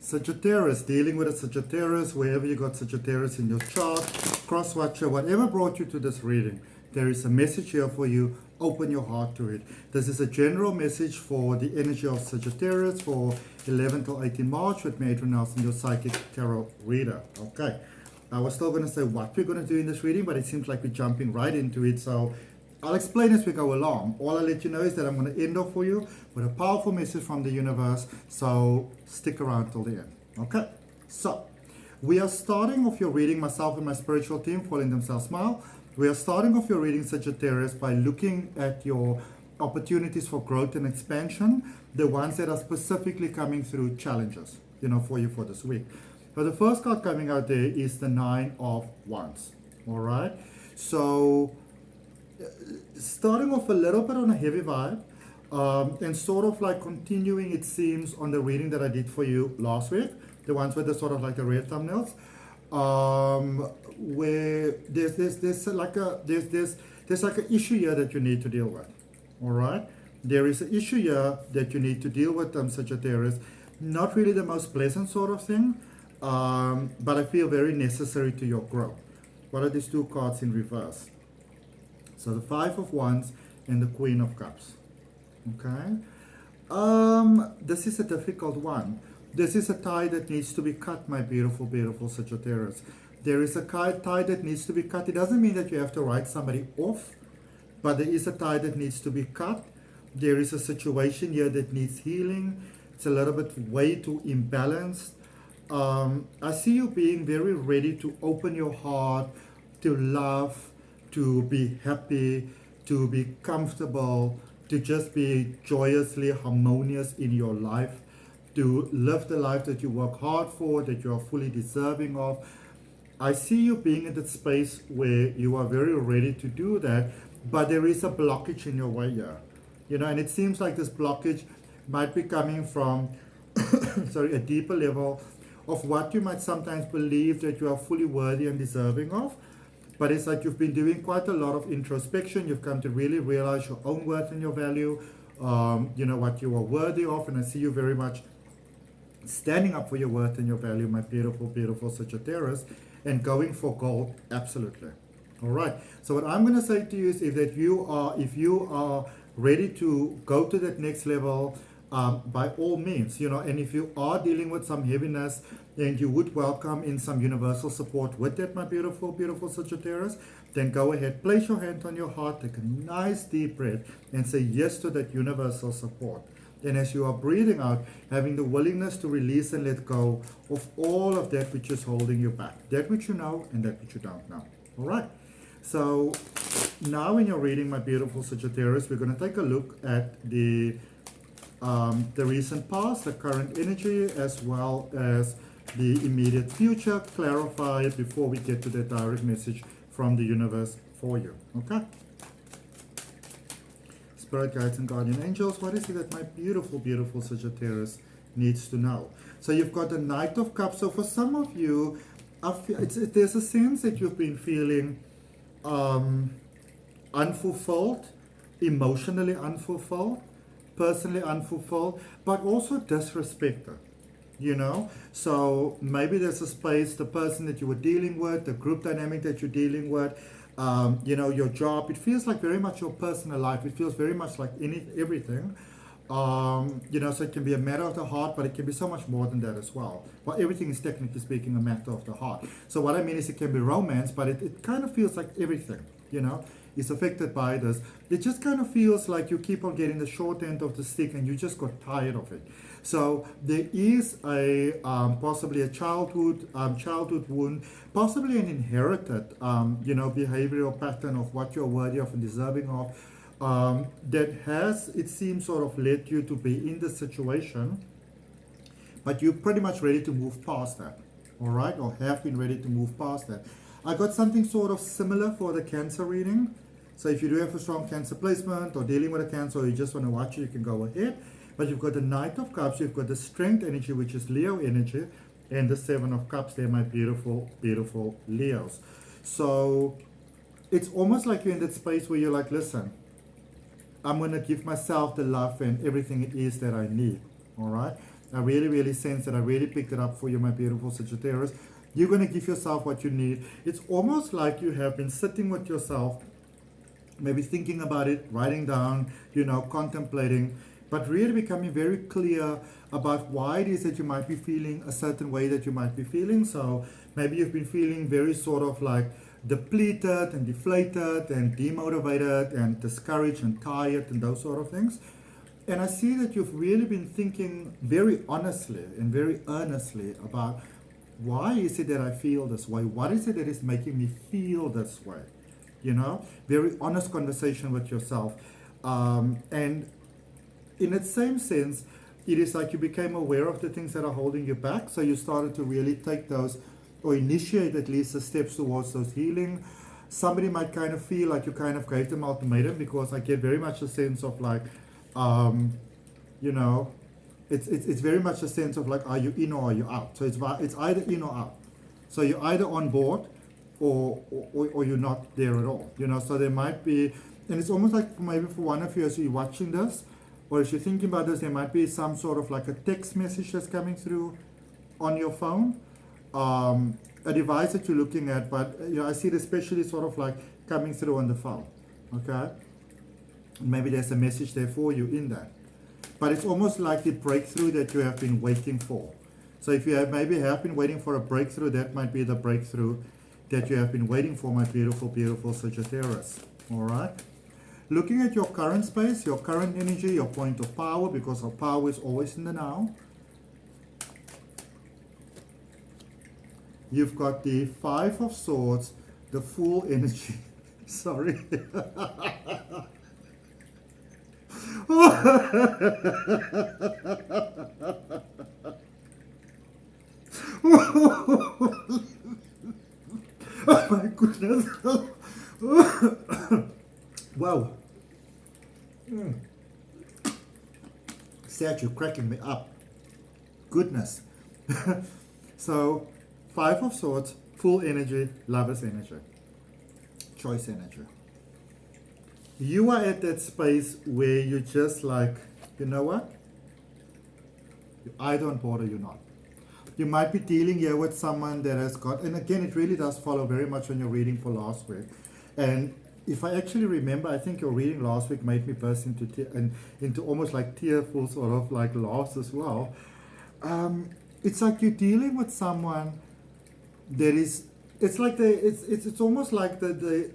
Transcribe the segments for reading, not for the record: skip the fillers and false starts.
Sagittarius, dealing with a Sagittarius, wherever you got Sagittarius in your chart, cross-watcher, whatever brought you to this reading, there is a message here for you. Open your heart to it. This is a general message for the energy of Sagittarius for 11 till 18 March with me, Adrian Nelson, your psychic tarot reader. Okay, I was still going to say what we're going to do in this reading, but it seems like we're jumping right into it. So I'll explain as we go along. All I'll let you know is that I'm going to end off for you with a powerful message from the universe. So stick around till the end. Okay, so we are starting off your reading, myself and my spiritual team calling themselves Smile. We are starting off your reading, Sagittarius, by looking at your opportunities for growth and expansion, the ones that are specifically coming through challenges, for you for this week. So the first card coming out there is the 9 of Wands. All right, so starting off a little bit on a heavy vibe, and sort of like continuing, it seems, on the reading that I did for you last week, the ones with the sort of like the red thumbnails. Where there's like an issue here that you need to deal with. All right, there is an issue here that you need to deal with, Sagittarius. Not really the most pleasant sort of thing, but I feel very necessary to your growth. What are these two cards in reverse? So the 5 of Wands and the Queen of Cups. Okay, this is a difficult one. This is a tie that needs to be cut, my beautiful, beautiful Sagittarius. There is a tie that needs to be cut. It doesn't mean that you have to write somebody off, but there is a tie that needs to be cut. There is a situation here that needs healing. It's a little bit way too imbalanced. I see you being very ready to open your heart, to love, to be happy, to be comfortable, to just be joyously harmonious in your life, to live the life that you work hard for, that you are fully deserving of. I see you being in that space where you are very ready to do that, but there is a blockage in your way here. And it seems like this blockage might be coming from a deeper level of what you might sometimes believe that you are fully worthy and deserving of. But it's like you've been doing quite a lot of introspection. You've come to really realize your own worth and your value, what you are worthy of. And I see you very much standing up for your worth and your value, my beautiful, beautiful Sagittarius, and going for gold, absolutely. All right. So what I'm going to say to you is if you are ready to go to that next level, by all means, and if you are dealing with some heaviness, and you would welcome in some universal support with that, my beautiful, beautiful Sagittarius, then go ahead, place your hand on your heart, take a nice deep breath, and say yes to that universal support. And as you are breathing out, having the willingness to release and let go of all of that which is holding you back. That which you know and that which you don't know. All right. So now in your reading, my beautiful Sagittarius, we're going to take a look at the recent past, the current energy, as well as the immediate future. Clarify it before we get to the direct message from the universe for you. Okay? Spirit guides and guardian angels, what is it that my beautiful, beautiful Sagittarius needs to know? So you've got the Knight of Cups. So for some of you, there's a sense that you've been feeling unfulfilled, emotionally unfulfilled, personally unfulfilled, but also disrespected. So maybe there's a space, the person that you were dealing with, the group dynamic that you're dealing with, your job, it feels like very much your personal life. It feels very much like everything. So it can be a matter of the heart, but it can be so much more than that as well. Well, everything is technically speaking a matter of the heart. So what I mean is it can be romance, but it kind of feels like everything, is affected by this. It just kind of feels like you keep on getting the short end of the stick and you just got tired of it. So there is possibly a childhood wound, possibly an inherited, behavioral pattern of what you're worthy of and deserving of, that has, it seems, sort of led you to be in this situation, but you're pretty much ready to move past that, all right, or have been ready to move past that. I got something sort of similar for the Cancer reading. So if you do have a strong Cancer placement or dealing with a Cancer, or you just want to watch it, you can go ahead. But you've got the Knight of Cups, you've got the Strength energy, which is Leo energy, and the 7 of Cups. They're my beautiful, beautiful Leos. So it's almost like you're in that space where you're like, listen, I'm going to give myself the love and everything it is that I need. All right. I really, really sense that. I really picked it up for you, my beautiful Sagittarius. You're going to give yourself what you need. It's almost like you have been sitting with yourself, maybe thinking about it, writing down, contemplating, but really becoming very clear about why it is that you might be feeling a certain way that you might be feeling. So maybe you've been feeling very sort of like depleted and deflated and demotivated and discouraged and tired and those sort of things. And I see that you've really been thinking very honestly and very earnestly about why is it that I feel this way? What is it that is making me feel this way? Very honest conversation with yourself. And in that same sense, it is like you became aware of the things that are holding you back. So you started to really take those, or initiate at least the steps towards those healing. Somebody might kind of feel like you kind of gave them ultimatum, because I get very much a sense of like, it's very much a sense of like, are you in or are you out? So it's either in or out. So you're either on board or you're not there at all. So there might be, and it's almost like maybe for one of you as you're watching this, or as you're thinking about this, there might be some sort of like a text message that's coming through on your phone, a device that you're looking at, but I see it especially sort of like coming through on the phone, okay? Maybe there's a message there for you in that. But it's almost like the breakthrough that you have been waiting for. So if you have been waiting for a breakthrough, that might be the breakthrough that you have been waiting for, my beautiful, beautiful Sagittarius. All right? Looking at your current space, your current energy, your point of power, because our power is always in the now. You've got the Five of Swords, the full energy. Sorry. Oh my goodness. Wow. Sag, you're cracking me up. Goodness. So, Five of Swords, full energy, Lover's energy, choice energy. You are at that space where you're just like, you know what? You're either on board or you're not. You might be dealing here with someone that has got, and again, it really does follow very much on your reading for last week. And if I actually remember, I think your reading last week made me burst into almost like tearful sort of like laughs as well. It's like you're dealing with someone that is, it's like it's almost like they've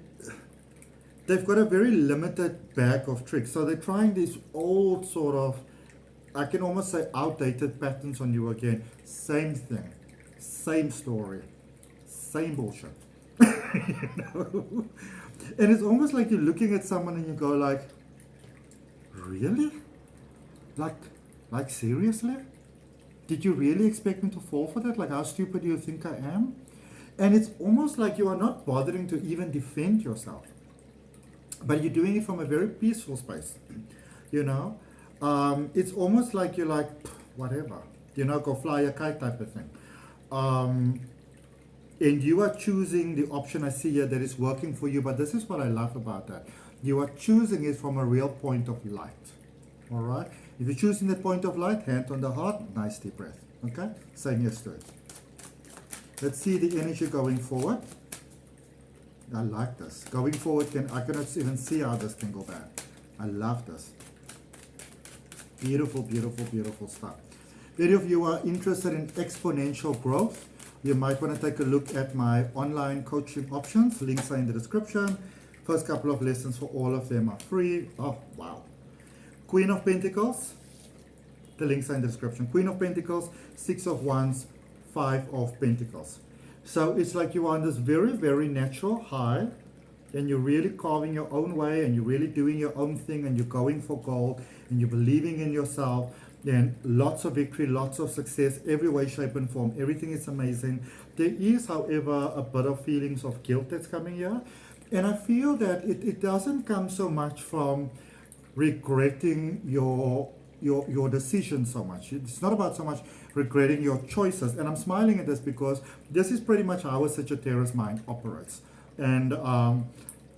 got a very limited bag of tricks. So they're trying these old sort of, I can almost say outdated patterns on you again. Same thing, same story, same bullshit. And it's almost like you're looking at someone and you go like, really? Like seriously? Did you really expect me to fall for that? Like, how stupid do you think I am? And it's almost like you are not bothering to even defend yourself. But you're doing it from a very peaceful space, It's almost like you're like, whatever, go fly a kite type of thing. And you are choosing the option I see here that is working for you, but this is what I love about that. You are choosing it from a real point of light, all right? If you're choosing that point of light, hand on the heart, nice deep breath, okay? Saying yes to it. Let's see the energy going forward. I like this. Going forward, I cannot even see how this can go bad. I love this. Beautiful, beautiful, beautiful stuff. Many of you are interested in exponential growth. You might want to take a look at my online coaching options. Links are in the description. First couple of lessons for all of them are free. Oh, wow. Queen of Pentacles. The links are in the description. Queen of Pentacles, Six of Wands, Five of Pentacles. So it's like you are on this very, very natural high, and you're really carving your own way, and you're really doing your own thing, and you're going for gold, and you're believing in yourself, and lots of victory, lots of success, every way, shape, and form. Everything is amazing. There is, however, a bit of feelings of guilt that's coming here, and I feel that it doesn't come so much from regretting your decision so much. It's not about so much regretting your choices. And I'm smiling at this because this is pretty much how a Sagittarius mind operates. And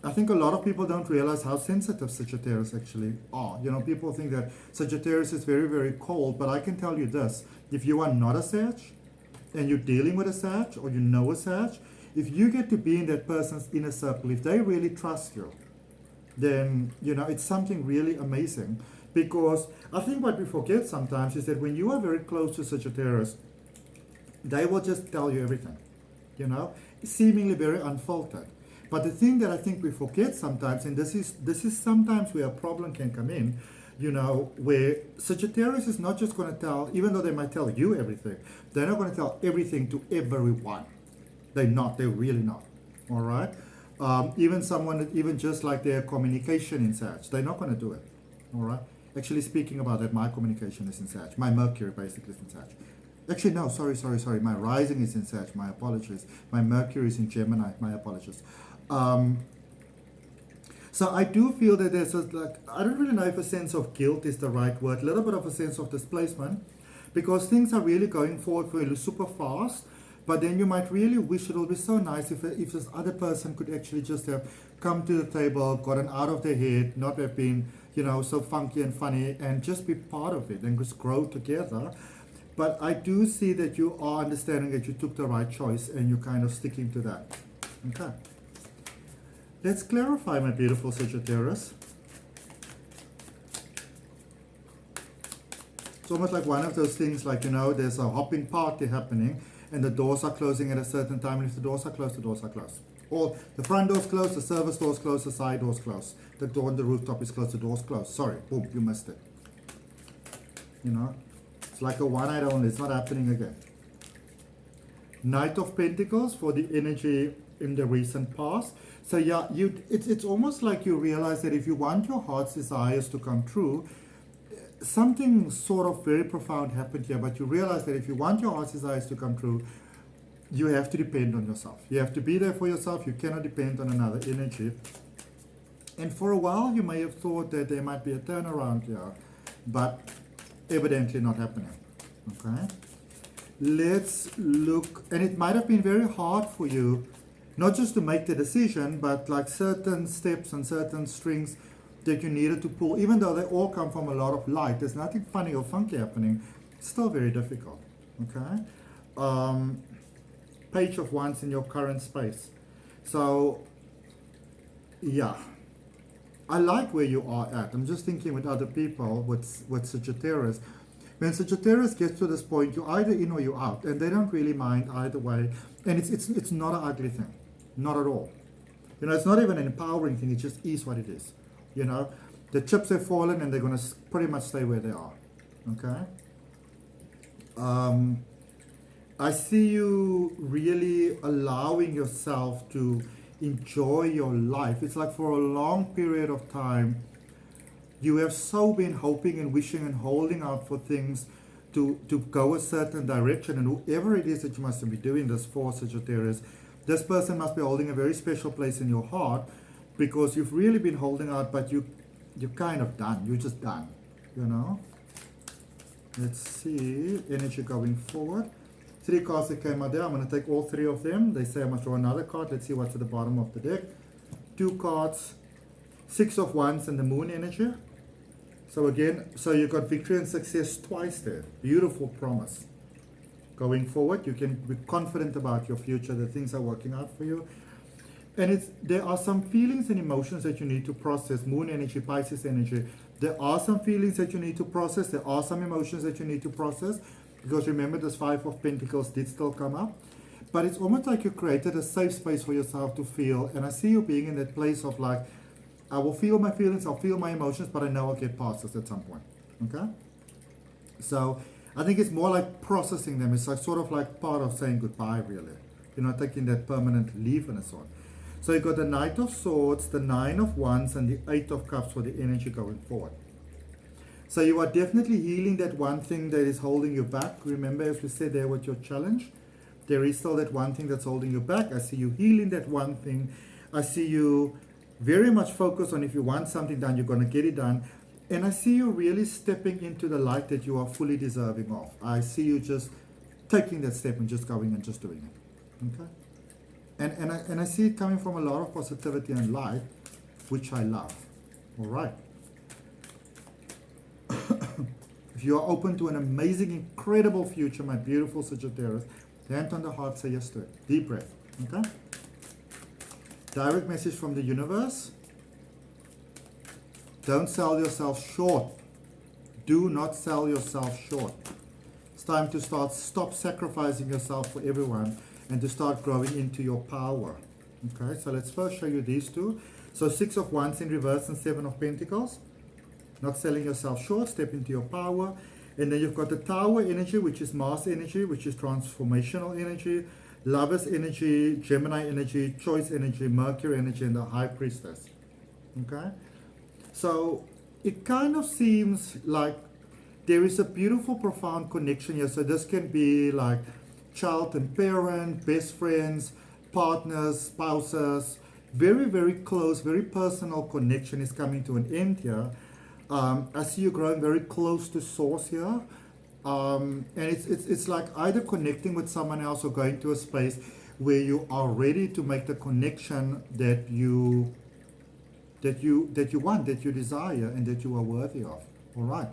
I think a lot of people don't realize how sensitive Sagittarius actually are. You know, people think that Sagittarius is very, very cold, but I can tell you this, if you are not a Sag, and you're dealing with a Sag, or you know a Sag, if you get to be in that person's inner circle, if they really trust you, then, you know, it's something really amazing. Because I think what we forget sometimes is that when you are very close to Sagittarius, they will just tell you everything, you know, seemingly very unfiltered. But the thing that I think we forget sometimes, and this is sometimes where a problem can come in, you know, where Sagittarius is not just going to tell, even though they might tell you everything, they're not going to tell everything to everyone. They're not, they're really not, all right? Even just like their communication in Sag, they're not going to do it, all right? Actually, speaking about that, my communication is in Sag. My Mercury basically is in Sag. Actually, no, sorry. My rising is in Sag. My apologies. My Mercury is in Gemini. My apologies. So I do feel that there's I don't really know if a sense of guilt is the right word, a little bit of a sense of displacement, because things are really going forward for you super fast, but then you might really wish it would be so nice if this other person could actually just have come to the table, gotten out of their head, not have been, you know, so funky and funny, and just be part of it and just grow together. But I do see that you are understanding that you took the right choice and you're kind of sticking to that. Okay. Let's clarify, my beautiful Sagittarius. It's almost like one of those things like, you know, there's a hopping party happening and the doors are closing at a certain time, and if the doors are closed, the doors are closed. Or the front door's closed, the service door's closed, the side door's closed. The door on the rooftop is closed, the door's closed. Sorry, boom, you missed it. You know? It's like a one-night only, it's not happening again. Knight of Pentacles for the energy in the recent past. So yeah, it's almost like you realize that if you want your heart's desires to come true, something sort of very profound happened here, but you realize that if you want your heart's desires to come true, you have to depend on yourself. You have to be there for yourself. You cannot depend on another energy. And for a while, you may have thought that there might be a turnaround here, but evidently not happening. Okay? Let's look, and it might have been very hard for you, not just to make the decision, but like certain steps and certain strings that you needed to pull, even though they all come from a lot of light. There's nothing funny or funky happening. It's still very difficult. Okay? Page of Wands in your current space. So, yeah. I like where you are at. I'm just thinking with other people, with Sagittarius. When Sagittarius gets to this point, you're either in or you're out, and they don't really mind either way. And it's not an ugly thing. Not at all. You know, it's not even an empowering thing. It just is what it is. You know, the chips have fallen and they're going to pretty much stay where they are. Okay? I see you really allowing yourself to enjoy your life. It's like for a long period of time, you have so been hoping and wishing and holding out for things to go a certain direction. And whoever it is that you must be doing this for, Sagittarius, this person must be holding a very special place in your heart, because you've really been holding out, but you're kind of done. You're just done, you know. Let's see, energy going forward. 3 cards that came out there. I'm going to take all 3 of them. They say I must draw another card. Let's see what's at the bottom of the deck. 2 cards, 6 of Wands and the Moon energy. So again, so you got victory and success twice there. Beautiful promise. Going forward, you can be confident about your future, that things are working out for you. And there are some feelings and emotions that you need to process. Moon energy, Pisces energy. There are some feelings that you need to process. There are some emotions that you need to process. Because remember, this 5 of Pentacles did still come up. But it's almost like you created a safe space for yourself to feel. And I see you being in that place of like, I will feel my feelings, I'll feel my emotions, but I know I'll get past this at some point. Okay? So I think it's more like processing them. It's like sort of like part of saying goodbye, really. You're not taking that permanent leave and so on. So you got the Knight of Swords, the 9 of Wands, and the 8 of Cups for the energy going forward. So you are definitely healing that one thing that is holding you back. Remember, as we said there with your challenge, there is still that one thing that's holding you back. I see you healing that one thing. I see you very much focused on if you want something done, you're going to get it done. And I see you really stepping into the light that you are fully deserving of. I see you just taking that step and just going and just doing it. Okay? And I see it coming from a lot of positivity and light, which I love. All right. If you are open to an amazing, incredible future, my beautiful Sagittarius, hand on the heart, say yes to it. Deep breath. Okay? Direct message from the universe. Don't sell yourself short. Do not sell yourself short. It's time to stop sacrificing yourself for everyone and to start growing into your power. Okay, so let's first show you these two. So 6 of Wands in reverse and 7 of Pentacles. Not selling yourself short, step into your power. And then you've got the Tower energy, which is Mars energy, which is transformational energy, Lovers energy, Gemini energy, Choice energy, Mercury energy, and the High Priestess. Okay? So it kind of seems like there is a beautiful, profound connection here. So this can be like child and parent, best friends, partners, spouses. Very, very close, very personal connection is coming to an end here. I see you growing very close to source here. And it's like either connecting with someone else or going to a space where you are ready to make the connection that you want, that you desire, and that you are worthy of. All right.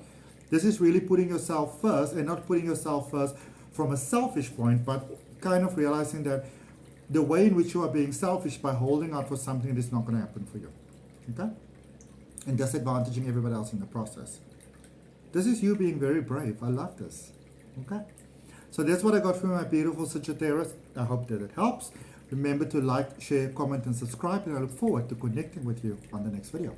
This is really putting yourself first, and not putting yourself first from a selfish point, but kind of realizing that the way in which you are being selfish by holding out for something that is not going to happen for you. Okay? And disadvantaging everybody else in the process. This is you being very brave. I love this. Okay? So that's what I got from my beautiful Sagittarius. I hope that it helps. Remember to like, share, comment, and subscribe, and I look forward to connecting with you on the next video.